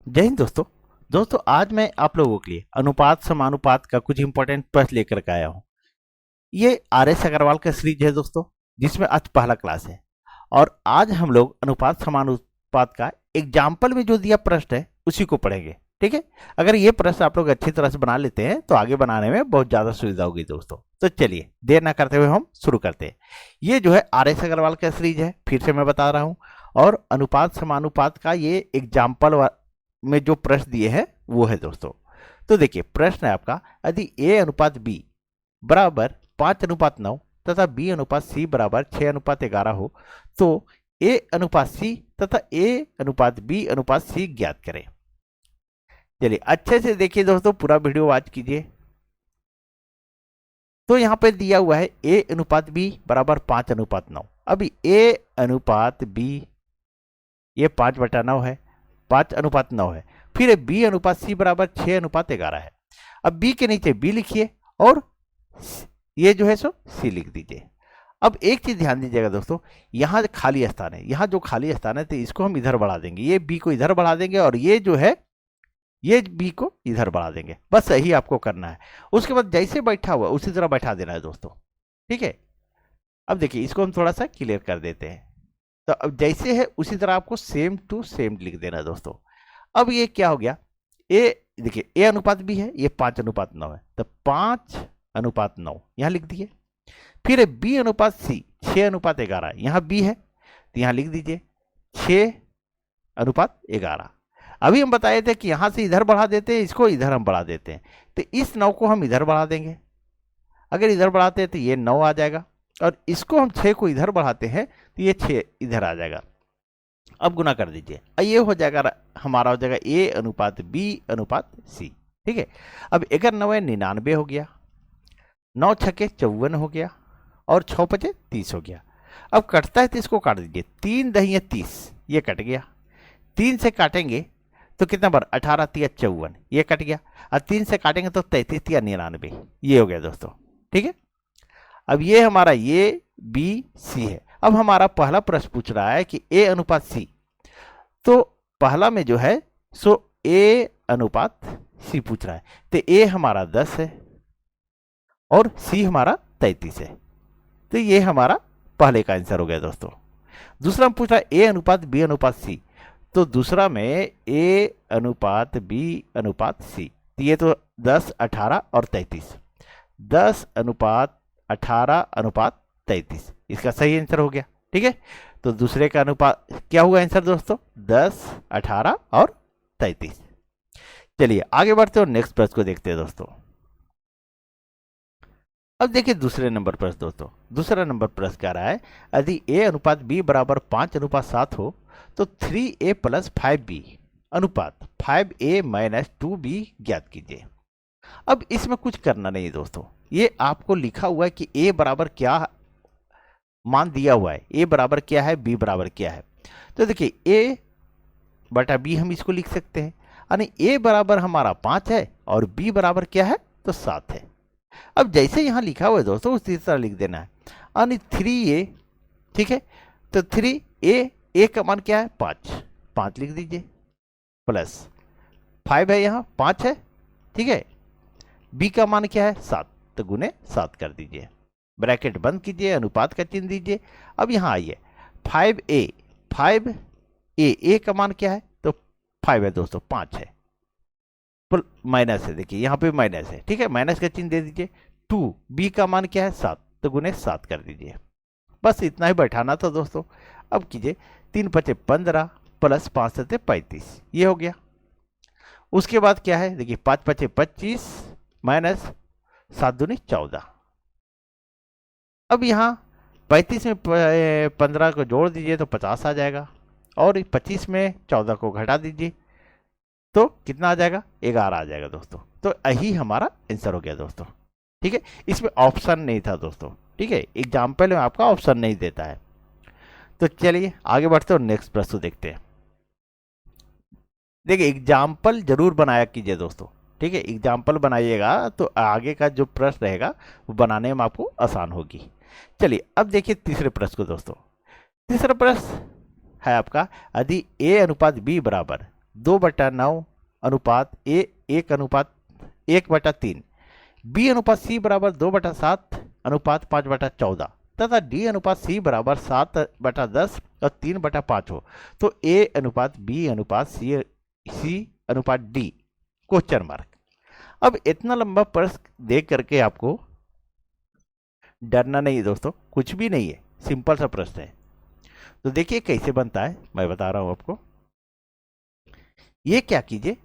जय हिंद दोस्तों। आज मैं आप लोगों के लिए अनुपात समानुपात का कुछ इंपॉर्टेंट प्रश्न लेकर के आया हूँ। ये आर एस अग्रवाल का सीरीज है दोस्तों, जिसमें आज पहला क्लास है। और आज हम लोग अनुपात समानुपात का एग्जाम्पल में जो दिया प्रश्न है उसी को पढ़ेंगे। ठीक है, अगर ये प्रश्न आप लोग अच्छी तरह से बना लेते हैं तो आगे बनाने में बहुत ज़्यादा सुविधा होगी दोस्तों। तो चलिए देर ना करते हुए हम शुरू करते हैं। ये जो है आर एस अग्रवाल का सीरीज है, फिर से मैं बता रहा हूँ। और अनुपात समानुपात का ये एग्जाम्पल में जो प्रश्न दिए हैं वो है दोस्तों। तो देखिए प्रश्न है आपका, यदि ए अनुपात बी बराबर 5:9 तथा बी अनुपात सी बराबर 6:11 हो तो ए अनुपात सी तथा ए अनुपात बी अनुपात सी ज्ञात करें। चलिए अच्छे से देखिए दोस्तों, पूरा वीडियो वॉच कीजिए। तो यहाँ पे दिया हुआ है ए अनुपात बी बराबर 5:9। अभी ए अनुपात बी ये 5/9 है, 5:9 है। फिर बी अनुपात सी बराबर 6:11 है। अब बी के नीचे बी लिखिए और ये जो है सो सी लिख दीजिए। अब एक चीज ध्यान दीजिएगा दोस्तों, यहाँ खाली स्थान है, यहाँ जो खाली स्थान है तो इसको हम इधर बढ़ा देंगे, ये बी को इधर बढ़ा देंगे और ये जो है ये बी को इधर बढ़ा देंगे। बस यही आपको करना है। उसके बाद जैसे बैठा हुआ उसी तरह बैठा देना है दोस्तों। ठीक है, अब देखिए इसको हम थोड़ा सा क्लियर कर देते हैं। तो अब जैसे है उसी तरह आपको सेम टू सेम लिख देना है दोस्तों। अब ये क्या हो गया, ए देखिए ए अनुपात बी है, ये 5:9 है, तो 5:9 यहां लिख दिए। फिर बी अनुपात सी 6:11, यहां बी है तो यहां लिख दीजिए 6:11। अभी हम बताए थे कि यहां से इधर बढ़ा देते हैं, इसको इधर हम बढ़ा देते हैं, तो इस 9 को हम इधर बढ़ा देंगे। अगर इधर बढ़ाते हैं तो ये 9 आ जाएगा, और इसको हम 6 को इधर बढ़ाते हैं तो ये 6 इधर आ जाएगा। अब गुना कर दीजिए, ये हो जाएगा हमारा, हो जाएगा ए अनुपात बी अनुपात सी। ठीक है, अब 11×9 99 हो गया, 9×6 54 हो गया, और 6×5 30 हो गया। अब कटता है तो इसको काट दीजिए, 3×10 30, ये कट गया। 3 से काटेंगे तो कितना बार, 18×3 54, ये कट गया। और 3 से काटेंगे तो 33×3 99, ये हो गया दोस्तों। ठीक है, अब ये हमारा ये बी सी है। अब हमारा पहला प्रश्न पूछ रहा है कि ए अनुपात सी, तो पहला में जो है सो ए अनुपात सी पूछ रहा है, तो ए हमारा 10 है और सी हमारा 33 है, तो ये हमारा पहले का आंसर हो गया दोस्तों। दूसरा में पूछ रहा है ए अनुपात बी अनुपात सी, तो दूसरा में ए अनुपात बी अनुपात सी, तो ये तो 10 18 और 33, 10:18:33 इसका सही आंसर हो गया। ठीक है, तो दूसरे का अनुपात क्या हुआ आंसर दोस्तों, 10 18 और 33। चलिए आगे बढ़ते और नेक्स्ट प्रश्न को देखते हैं दोस्तों। अब देखिए दूसरे नंबर प्रश्न दोस्तों। दूसरा नंबर प्रश्न कह रहा है, यदि ए अनुपात बी बराबर 5:7 हो तो 3a + 5b अनुपात 5a - 2b ज्ञात कीजिए। अब इसमें कुछ करना नहीं दोस्तों, ये आपको लिखा हुआ है कि a बराबर क्या मान दिया हुआ है, a बराबर क्या है, b बराबर क्या है। तो देखिए a/b हम इसको लिख सकते हैं, यानी a बराबर हमारा 5 है और b बराबर क्या है, तो 7 है। अब जैसे यहाँ लिखा हुआ है दोस्तों उसी तरह लिख देना है, यानी 3a। ठीक है, तो 3a का मान क्या है, 5 लिख दीजिए, प्लस 5 है, यहाँ 5 है। ठीक है, b का मान क्या है, 7, तो गुने 7 कर दीजिए, ब्रैकेट बंद कीजिए, अनुपात का चिन्ह दीजिए। अब यहाँ आइए 5a का मान क्या है, तो 5 है दोस्तों, 5 है, माइनस है, देखिए यहाँ पे माइनस है। ठीक है, माइनस का चिन्ह दे दीजिए। 2b का मान क्या है, 7, तो गुने 7 कर दीजिए। बस इतना ही बैठाना था दोस्तों। अब कीजिए 3×5 15 प्लस 5×7 35, ये हो गया। उसके बाद क्या है, देखिए 5×5 25 माइनस 7×2 14। अब यहाँ 35 में 15 को जोड़ दीजिए तो 50 आ जाएगा, और 25 में 14 को घटा दीजिए तो कितना आ जाएगा, 11 आ जाएगा दोस्तों। तो यही हमारा आंसर हो गया दोस्तों। ठीक है, इसमें ऑप्शन नहीं था दोस्तों। ठीक है, एग्जाम्पल में आपका ऑप्शन नहीं देता है। तो चलिए आगे बढ़ते और नेक्स्ट प्रश्न देखते हैं। देखिए एग्जाम्पल जरूर बनाया कीजिए दोस्तों। ठीक है, एग्जाम्पल बनाइएगा तो आगे का जो प्रश्न रहेगा वो बनाने में आपको आसान होगी। चलिए अब देखिए तीसरे प्रश्न को दोस्तों। तीसरा प्रश्न है आपका, यदि a अनुपात b बराबर 2/9 अनुपात ए 1/1/3, बी अनुपात सी बराबर 2/7 अनुपात 5/14 तथा डी अनुपात सी बराबर 7/10 और 3/5 हो तो ए अनुपात बी अनुपात सी अनुपात डी क्वेश्चन मार्क। अब इतना लंबा प्रश्न देख करके आपको डरना नहीं है दोस्तों, कुछ भी नहीं है, सिंपल सा प्रश्न है। तो देखिए कैसे बनता है, मैं बता रहा हूं आपको। ये क्या कीजिए,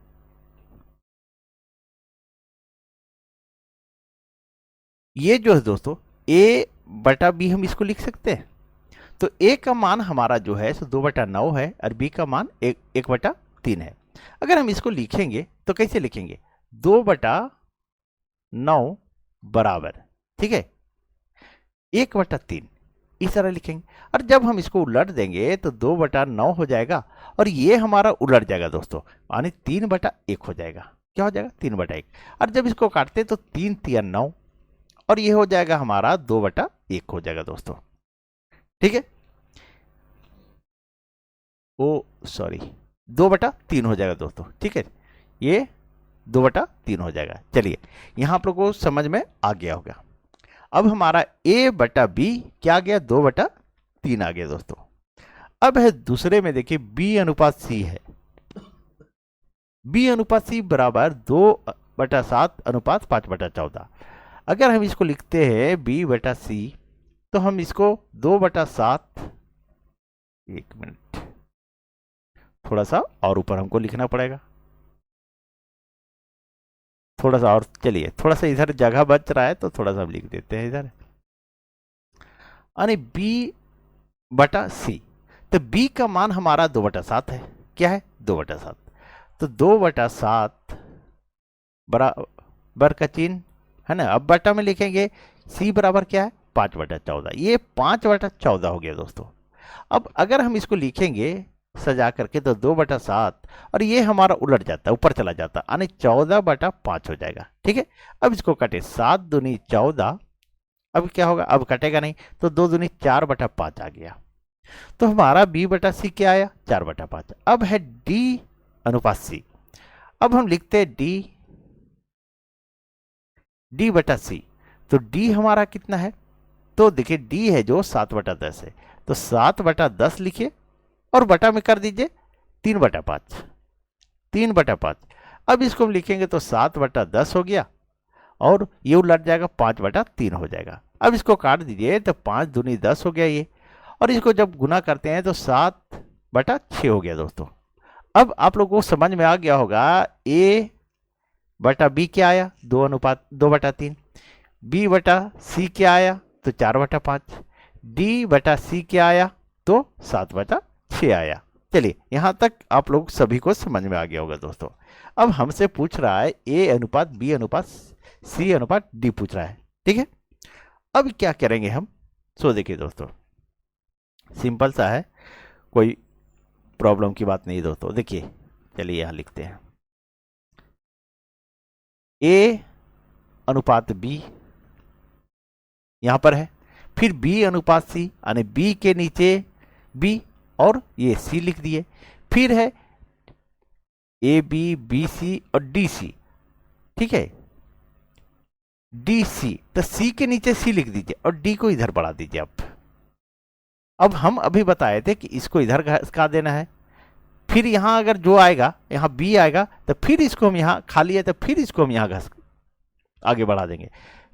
ये जो है दोस्तों a बटा b हम इसको लिख सकते हैं। तो a का मान हमारा जो है सो 2/9 है और b का मान 1/3 है। अगर हम इसको लिखेंगे तो कैसे लिखेंगे, 2/9 बराबर, ठीक है, 1/3 इस तरह लिखेंगे। और जब हम इसको उलट देंगे तो 2/9 हो जाएगा और ये हमारा उलट जाएगा दोस्तों, यानी 3/1 हो जाएगा। क्या हो जाएगा, 3/1। और जब इसको काटते तो 3 3 9 और ये हो जाएगा हमारा 2/1 हो जाएगा दोस्तों, ठीक है। ओ सॉरी, 2/3 हो जाएगा दोस्तों, ठीक है, ये 2/3 हो जाएगा। चलिए यहां आप लोगों को समझ में आ गया होगा। अब हमारा a बटा b क्या आ गया, 2/3 आ गया दोस्तों। अब है दूसरे में देखिए b अनुपात c है, b अनुपात c बराबर 2/7 अनुपात 5/14। अगर हम इसको लिखते हैं b बटा c तो हम इसको 2/7, एक मिनट थोड़ा सा और ऊपर हमको लिखना पड़ेगा, थोड़ा सा और, चलिए थोड़ा सा इधर जगह बच रहा है तो थोड़ा सा हम लिख देते हैं इधर, यानी b बटा c। तो b का मान हमारा 2/7 है, क्या है 2/7, तो 2/7 बराबर का चिन्ह है ना। अब बटा में लिखेंगे c बराबर क्या है 5/14, ये 5/14 हो गया दोस्तों। अब अगर हम इसको लिखेंगे सजा करके तो 2/7 और ये हमारा उलट जाता है, ऊपर चला जाता, यानी 14/5 हो जाएगा, ठीक है। अब इसको कटे 7 दूनी 14, अब क्या होगा, अब कटेगा नहीं तो 2 दूनी 4/5 आ गया। तो हमारा b बटा c क्या आया, 4/5। अब है d अनुपात c, अब हम लिखते हैं d बटा c। तो d हमारा कितना है, तो देखिए d है जो 7/10 है, तो 7/10 लिखिए और बटा में कर दीजिए 3/5, 3/5। अब इसको हम लिखेंगे तो 7/10 हो गया और ये उलट जाएगा 5/3 हो जाएगा। अब इसको काट दीजिए तो 5 दूनी 10 हो गया ये, और इसको जब गुना करते हैं तो 7/6 हो गया दोस्तों। अब आप लोगों को समझ में आ गया होगा a बटा b क्या आया, 2/3, b बटा c क्या आया तो 4/5, d बटा c क्या आया तो 7/6 आया। चलिए यहां तक आप लोग सभी को समझ में आ गया होगा दोस्तों। अब हमसे पूछ रहा है a अनुपात b अनुपात c अनुपात d पूछ रहा है, ठीक है। अब क्या करेंगे हम, सो देखिए दोस्तों सिंपल सा है, कोई प्रॉब्लम की बात नहीं दोस्तों। देखिए चलिए यहां लिखते हैं a अनुपात b यहां पर है, फिर b अनुपात c, यानी b के नीचे b और ये c लिख दिए, फिर है ए बी बी सी और डी सी, ठीक है, डी सी, तो c के नीचे c लिख दीजिए और d को इधर बढ़ा दीजिए। अब हम अभी बताए थे कि इसको इधर घसका देना है, फिर यहां अगर जो आएगा यहां b आएगा तो फिर इसको हम यहां खाली है तो फिर इसको हम यहां घस आगे बढ़ा देंगे,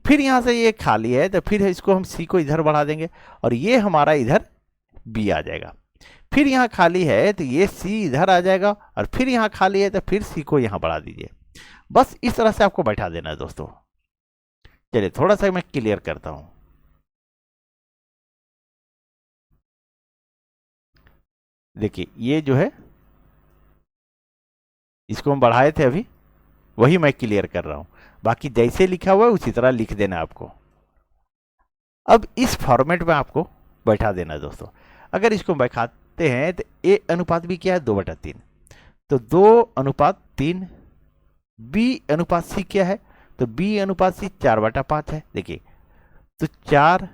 फिर यहां से ये खाली है तो फिर इसको हम c को इधर बढ़ा देंगे और ये हमारा इधर b आ जाएगा। फिर यहाँ खाली है तो ये c इधर आ जाएगा और फिर यहाँ खाली है तो फिर c को यहाँ बढ़ा दीजिए। बस इस तरह से आपको बैठा देना है दोस्तों। चलिए थोड़ा सा मैं क्लियर करता हूं। देखिए ये जो है इसको हम बढ़ाए थे अभी, वही मैं क्लियर कर रहा हूं, बाकी जैसे लिखा हुआ है उसी तरह लिख देना आपको। अब इस फॉर्मेट में आपको बैठा देना है दोस्तों। अगर इसको बैठाते हैं तो a अनुपात b क्या है 2/3, तो 2/3, b अनुपात c क्या है तो b अनुपात c 4/5 है। देखिए तो 4,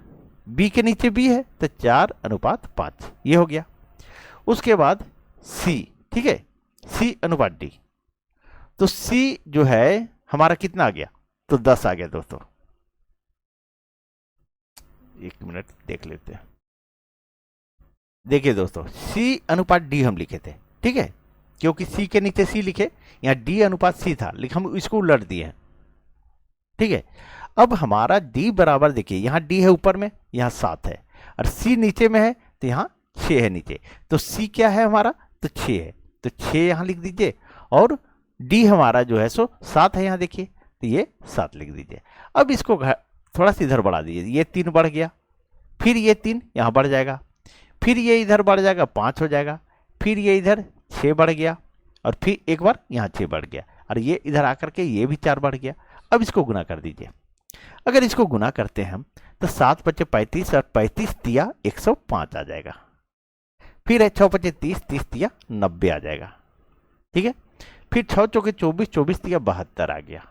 b के नीचे b है तो 4/5 ये हो गया। उसके बाद c, ठीक है, C अनुपात D। तो C जो है हमारा कितना आ गया, तो 10 आ गया दोस्तों। एक मिनट देख लेते हैं। देखिए दोस्तों, C अनुपात D हम लिखे थे, ठीक है, क्योंकि C के नीचे C लिखे, यहाँ D अनुपात C था, लेकिन हम इसको उलट दिए हैं, ठीक है। अब हमारा D बराबर, देखिए यहाँ D है ऊपर में, यहाँ 7 है, और C नीचे में है, तो यहाँ 6 है नीचे। तो C क्या है हमारा, तो 6 है, तो 6 यहाँ लिख दीजिए, और D हमारा जो है सो 7 है, यहाँ देखिए, तो ये 7 लिख दीजिए। अब इसको थोड़ा सा इधर बढ़ा दीजिए, ये 3 बढ़ गया, फिर ये 3 यहाँ बढ़ जाएगा, फिर ये इधर बढ़ जाएगा, 5 हो जाएगा, फिर ये इधर 6 बढ़ गया, और फिर एक बार यहाँ 6 बढ़ गया, और ये इधर आकर के ये भी 4 बढ़ गया। अब इसको गुना कर दीजिए। अगर इसको गुना करते हैं हम, तो 7 पचे 35, और 35 तिया 105 आ जाएगा। फिर है 6 पचे 30, 30 तिया 90 आ जाएगा, ठीक है। फिर 6 चौके 24, 24 तिया 72 आ गया।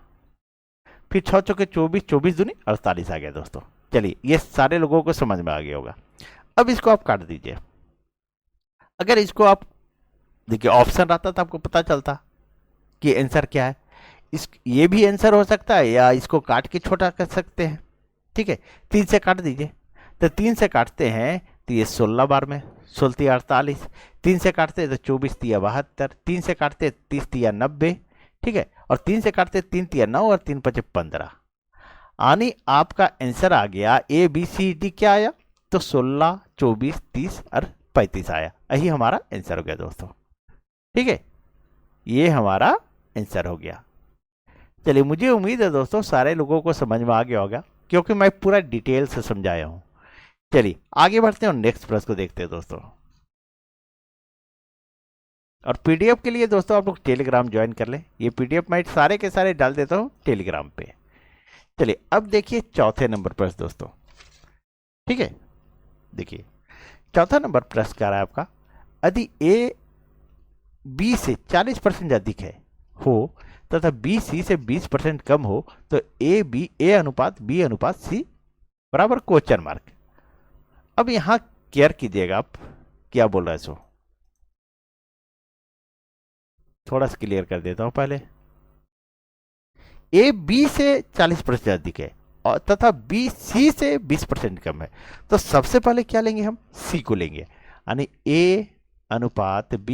फिर 6 चौके 24, 24 दूनी 48 आ गया दोस्तों। चलिए, ये सारे लोगों को समझ में आ गया होगा। अब इसको आप काट दीजिए। अगर इसको आप देखिए, ऑप्शन रहता तो आपको पता चलता कि आंसर क्या है। ये भी आंसर हो सकता है, या इसको काट के छोटा कर सकते हैं, ठीक है। 3 से काट दीजिए, तो 3 से काटते हैं तो ये 16 बार में, 16 तिया 48, 3 से काटते हैं तो 24 तिया 72, 3 से काटते 30 तिया 90, ठीक है, और 3 से काटते 3 तिया 9, और 3 पचे 15। यानी आपका आंसर आ गया ABCD, क्या आया, तो 16, 24, 30 और 35 आया। यही हमारा आंसर हो गया दोस्तों, ठीक है, ये हमारा आंसर हो गया। चलिए, मुझे उम्मीद है दोस्तों सारे लोगों को समझ में आ गया होगा, क्योंकि मैं पूरा डिटेल से समझाया हूं। चलिए आगे बढ़ते हैं और नेक्स्ट प्रश्न को देखते हैं दोस्तों। और पीडीएफ के लिए दोस्तों आप लोग टेलीग्राम ज्वाइन कर लें, ये पीडीएफ मैं सारे के सारे डाल देता हूं टेलीग्राम पे। चलिए अब देखिए चौथे नंबर प्रश्न दोस्तों, ठीक है। देखिए चौथा नंबर प्रश्न क्या रहा है आपका, यदि A B से 40% अधिक है हो तथा B C से 20% कम हो, तो A अनुपात B अनुपात C बराबर क्वेश्चन मार्क। अब यहां केयर कीजिएगा, आप क्या बोल रहे हैं सो थोड़ा सा क्लियर कर देता हूं पहले। A B से 40% अधिक है और तथा B C से 20% कम है, तो सबसे पहले क्या लेंगे, हम C को लेंगे, यानी A अनुपात B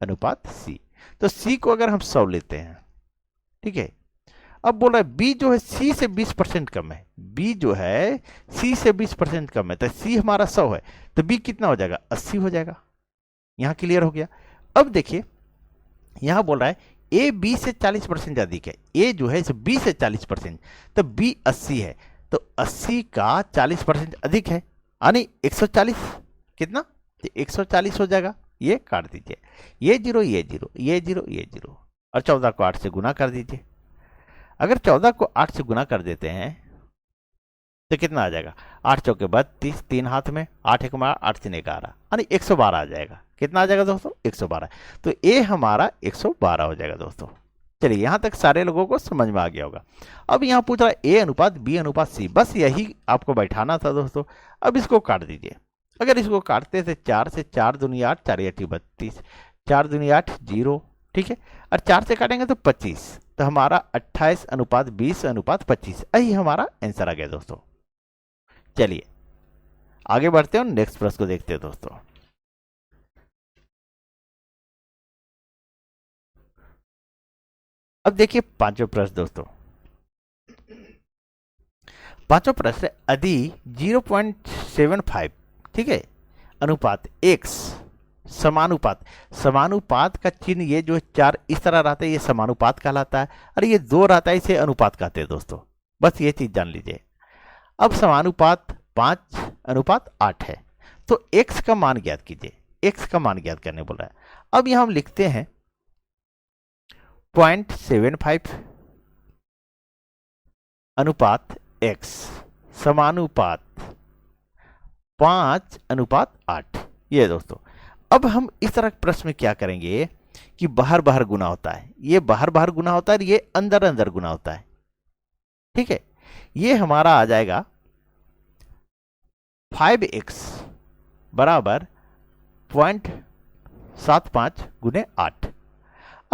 अनुपात C। तो C को अगर हम 100 लेते हैं, ठीक है। अब बोल रहा है B जो है C से 20% कम है, B जो है C से 20% कम है, तो C हमारा 100 है, तो B कितना हो जाएगा, 80 हो जाएगा। यहां क्लियर हो गया। अब देखिए यहां बोल रहा है A B से 40% अधिक है, A जो है B से 40%, तो B 80 है, तो 80 का 40% अधिक है, यानी 140, कितना, 140 हो जाएगा। ये काट दीजिए, ये जीरो ये जीरो ये जीरो ये जीरो, और 14 को 8 से गुना कर दीजिए। अगर 14 को 8 से गुना कर देते हैं तो कितना आ जाएगा, 8 चौके 32, 3 हाथ में, 8 एक 8 3 11, यानी 112 आ जाएगा। कितना आ जाएगा दोस्तों, 112। तो A हमारा 112 हो जाएगा दोस्तों। चलिए यहां तक सारे लोगों को समझ में आ गया होगा। अब यहां पूछ रहा है A अनुपात B अनुपात C, बस यही आपको बैठाना था दोस्तों। अब इसको काट दीजिए। अगर इसको काटते थे 4 से, 4 दूनी 8, 4 8 32, 4 दूनी 8 0, ठीक है, और 4 से काटेंगे तो 25, तो हमारा 28 अनुपात 20 अनुपात 25, यही हमारा आंसर आ गया दोस्तों। चलिए आगे बढ़ते हैं और नेक्स्ट प्रश्न को देखते हैं दोस्तों। अब देखिए पांचवा प्रश्न दोस्तों। पांचवा प्रश्न, यदि 0.75, ठीक है, अनुपात x समानुपात, समानुपात का चिन्ह ये जो 4 इस तरह रहता है, ये समानुपात कहलाता है, और ये 2 रहता है, इसे अनुपात कहते हैं दोस्तों। बस ये चीज जान लीजिए। अब समानुपात 5 अनुपात 8 है, तो x का मान ज्ञात कीजिए। x का मान ज्ञात करने बोल रहा है। अब यहां हम लिखते हैं 0.75 अनुपात x समानुपात 5 अनुपात 8, ये दोस्तों। अब हम इस तरह के प्रश्न में क्या करेंगे कि बाहर बाहर गुना होता है, ये बाहर बाहर गुना होता है, ये अंदर अंदर गुना होता है, ठीक है। ये हमारा आ जाएगा 5x बराबर 0.75 गुने 8,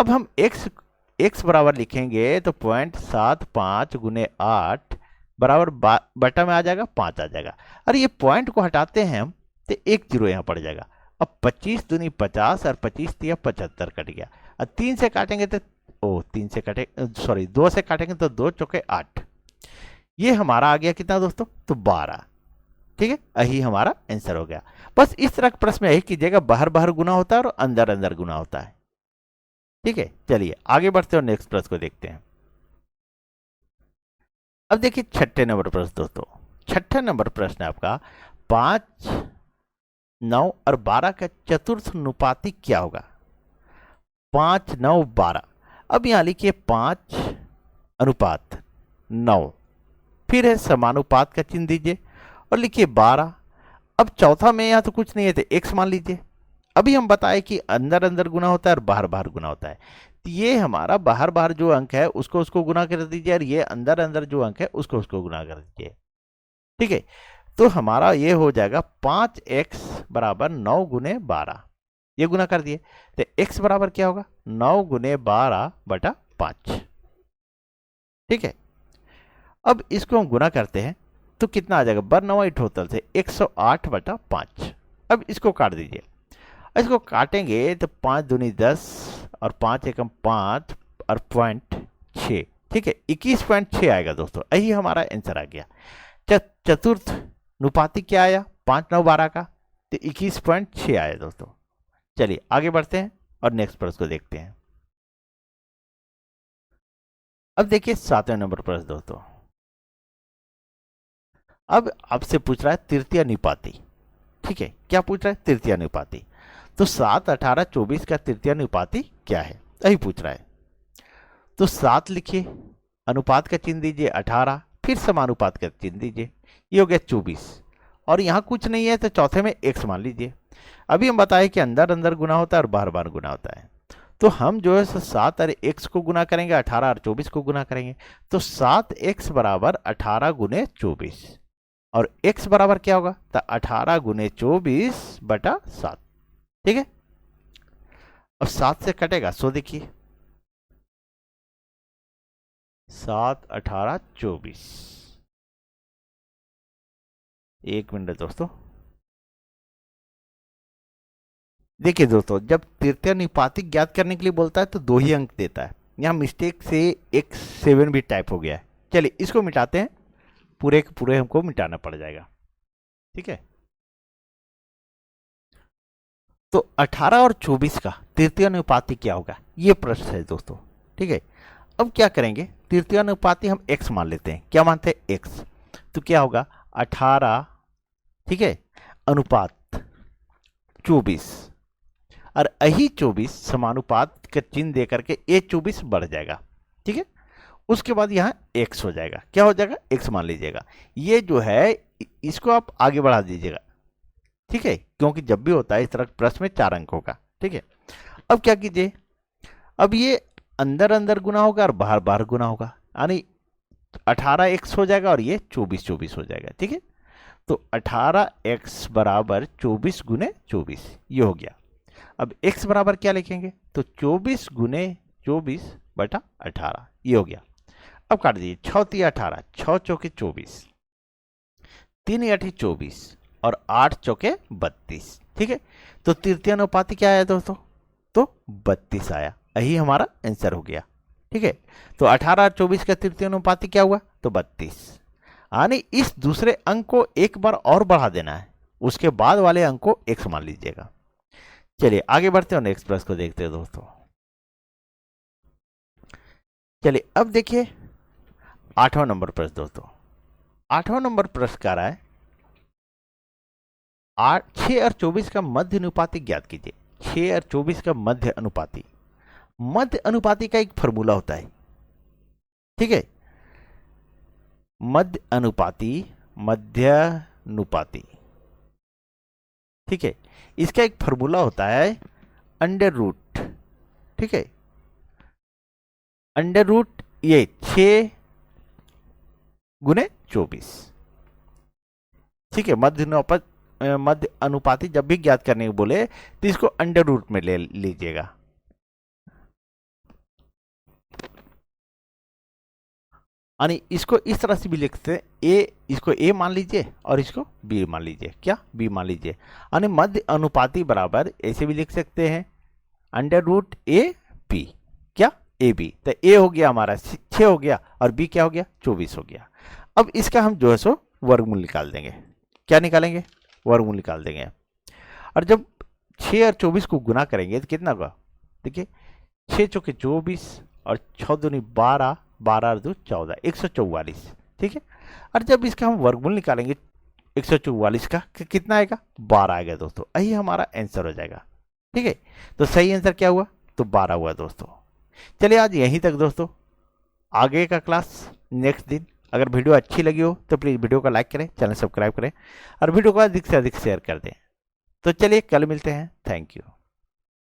अब हम x बराबर लिखेंगे तो 0.75 गुने 8 बराबर बटा में आ जाएगा 5 आ जाएगा। अरे ये पॉइंट को हटाते हैं हम तो एक जीरो यहाँ पड़ जाएगा। अब 25 दूनी 50 और 25 दिया 75 कट गया। और 3 से काटेंगे तो 3 से काटे सॉरी 2 से काटेंगे तो 2 चौके 8। ये हमारा आ गया कितना दोस्तों, तो 12। ठीक है, यही हमारा आंसर हो गया। बस इस तरह के प्रश्न में यही कीजिएगा, बाहर बाहर गुना होता है और अंदर अंदर गुना होता है। ठीक है, चलिए आगे बढ़ते हैं और नेक्स्ट प्रश्न को देखते हैं। अब देखिए छठे नंबर प्रश्न दोस्तों। छठा नंबर प्रश्न है आपका 5, 9 और 12 का चतुर्थ अनुपाती क्या होगा। 5, 9, 12। अब यहां लिखिए 5 अनुपात 9, फिर है समानुपात का चिन्ह दीजिए और लिखिए 12। अब चौथा में यहां तो कुछ नहीं है तो x मान लीजिए। अभी हम बताए कि अंदर अंदर गुना होता है और बाहर बाहर गुना होता है, तो ये हमारा बाहर बाहर जो अंक है उसको उसको गुना कर दीजिए और ये अंदर अंदर जो अंक है उसको उसको गुना कर दीजिए। ठीक है, तो हमारा ये हो जाएगा 5x बराबर 9 गुने 12। ये गुना कर दिए तो x बराबर क्या होगा, 9 गुने 12 बटा 5। ठीक है, अब इसको हम गुना करते हैं तो कितना आ जाएगा, बरनवाई टोटल से 108 बटा 5। अब इसको काट दीजिए। इसको काटेंगे तो 5 दूनी 10 और 5 एकम 5 और 0.6। ठीक है, 21.6 आएगा दोस्तों, यही हमारा आंसर आ गया। चतुर्थ अनुपाती क्या आया, 5, 9, 12 का, तो 21.6 आया दोस्तों। चलिए आगे बढ़ते हैं और नेक्स्ट प्रश्न को देखते हैं। अब देखिए 7वें नंबर प्रश्न दोस्तों। अब आपसे पूछ रहा है तृतीय अनुपाती। ठीक है, क्या पूछ रहा है, तृतीय अनुपाती। तो 7, 18, 24 का तृतीय अनुपाती क्या है, यही पूछ रहा है। तो 7 लिखिए, अनुपात का चिन्ह दीजिए 18, फिर समानुपात का चिन्ह दीजिए, ये हो गया 24। और यहाँ कुछ नहीं है तो चौथे में x मान लीजिए। अभी हम बताए कि अंदर अंदर गुना होता है और बार बार गुना होता है, तो हम जो है 7 और x को गुना करेंगे, 18 और 24 को गुना करेंगे, तो 7x बराबर 18 गुने 24 और x बराबर क्या होगा, तो 18 गुने 24 बटा 7। ठीक है, अब 7 से कटेगा 100, देखिए 7, 18, 24। एक मिनट दोस्तों, देखिए दोस्तों, जब तृतीय अनुपातिक ज्ञात करने के लिए बोलता है तो 2 ही अंक देता है। यहाँ मिस्टेक से एक 7 भी टाइप हो गया है। चलिए इसको मिटाते हैं, पूरे के पूरे हमको मिटाना पड़ जाएगा। ठीक है, तो 18 और 24 का तृतीय अनुपाती क्या होगा, ये प्रश्न है दोस्तों। ठीक है, अब क्या करेंगे, तृतीय अनुपाती हम x मान लेते हैं। क्या मानते हैं, x। तो क्या होगा 18, ठीक है, अनुपात 24 और यही 24 समानुपात का चिन्ह दे करके ये 24 बढ़ जाएगा। ठीक है, उसके बाद यहाँ x हो जाएगा। क्या हो जाएगा, x मान लीजिएगा। ये जो है इसको आप आगे बढ़ा दीजिएगा। ठीक है, क्योंकि जब भी होता है इस तरह प्रश्न में 4 अंक होगा। ठीक है, अब क्या कीजिए, अब ये अंदर अंदर गुना होगा और बाहर बाहर गुना होगा, यानी 18x हो जाएगा और ये 24 24 हो जाएगा। ठीक है, तो 18x बराबर 24 गुने 24, ये हो गया। अब x बराबर क्या लिखेंगे, तो 24 गुने 24 बटा 18, ये हो गया। अब काट दीजिए, 6 तिया 18, 6 चौके 24, 3 आठी 24 और 8 चौके 32। ठीक है, तो तृतीय अनुपाती क्या आया दोस्तों, तो 32 आया, यही हमारा आंसर हो गया। ठीक है, तो 18 और 24 का तृतीय अनुपाती क्या हुआ, तो 32। यानी इस दूसरे अंक को एक बार और बढ़ा देना है, उसके बाद वाले अंक को x मान लीजिएगा। चलिए आगे बढ़ते हैं, नेक्स्ट प्रश्न को देखते हैं दोस्तों। चलिए अब देखिए 8वां नंबर प्रश्न दोस्तों। 8वां नंबर प्रश्न कह रहा है 6 और 24 का मध्य अनुपाती ज्ञात कीजिए। 6 और 24 का मध्य अनुपाती। मध्य अनुपाती का एक फॉर्मूला होता है। ठीक है, मध्य अनुपाती, मध्यानुपाती। ठीक है, इसका एक फॉर्मूला होता है अंडर रूट। ठीक है, अंडर रूट ये 6 गुने 24। ठीक है, मध्य अनुपाती जब भी ज्ञात करने को बोले तो इसको अंडर रूट में ले लीजिएगा। यानी इसको इस तरह से भी लिखते हैं, ए, इसको ए मान लीजिए और इसको बी मान लीजिए, क्या बी मान लीजिए। यानी मध्य अनुपाती बराबर ऐसे भी लिख सकते हैं अंडर रूट ए बी, क्या ए बी। तो ए हो गया हमारा 6 हो गया और बी क्या हो गया 24 हो गया। अब इसका हम जो है सो वर्गमूल निकाल देंगे। क्या निकालेंगे? वर्गमूल निकाल देंगे। और जब 6 और 24 को गुना करेंगे तो कितना होगा? देखिए 6 चौके 24 और 6 दूनी 12, 12 और 2 14, 144, ठीक है। और जब इसका हम वर्गमूल निकालेंगे 144 का कितना आएगा? 12 आएगा दोस्तों। यही हमारा आंसर हो जाएगा, ठीक है। तो सही आंसर क्या हुआ? तो 12 हुआ दोस्तों। चलिए आज यहीं तक दोस्तों, आगे का क्लास नेक्स्ट दिन। अगर वीडियो अच्छी लगी हो तो प्लीज़ वीडियो को लाइक करें, चैनल सब्सक्राइब करें और वीडियो को अधिक से अधिक शेयर कर दें। तो चलिए कल मिलते हैं। Thank you.